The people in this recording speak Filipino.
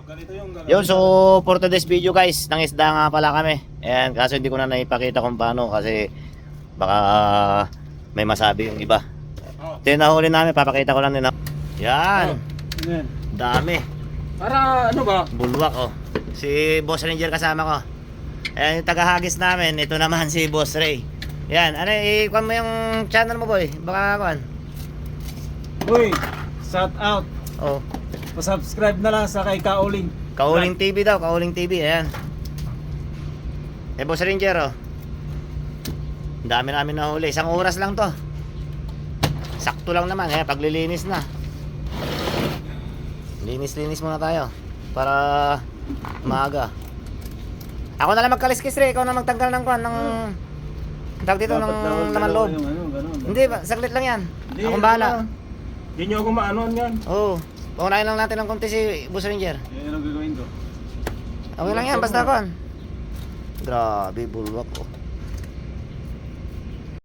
Ganito yung gagawin. Yun, so for today's video guys, nang isda nga pala kami. Ayan, kaso hindi ko na naipakita kung paano kasi baka may masabi yung iba. Ito yung nahuli namin, papakita ko lang din. Yan, Yan. dami. Para ano ba? Bulwak oh. Si Boss Ranger kasama ko. Ayan yung tagahagis namin, ito naman si Boss Ray. Yan, ano, ikuan mo yung channel mo boy, baka kuan. Uy, shout out. Oh, Pa-subscribe na lang sa kay Kauling. Kauling TV daw, Kauling TV, ayan. Boss Ranger oh. Ang dami namin nahuli, isang oras lang to. Sakto lang naman, paglilinis na. Linis-linis muna tayo para maaga. Ako na lang magkaliskis Ray, ikaw na magtanggal ng kuan ng tawag dito ng naman loob. Hindi ba, saglit lang yan. Akong bahala. Hindi nyo ako maanon yan. Oo. Paunahin lang natin ng konti si Boss Ranger. Yan ang gagawin ko. Okay lang yan, basta kuan. Grabe, bulwak oh.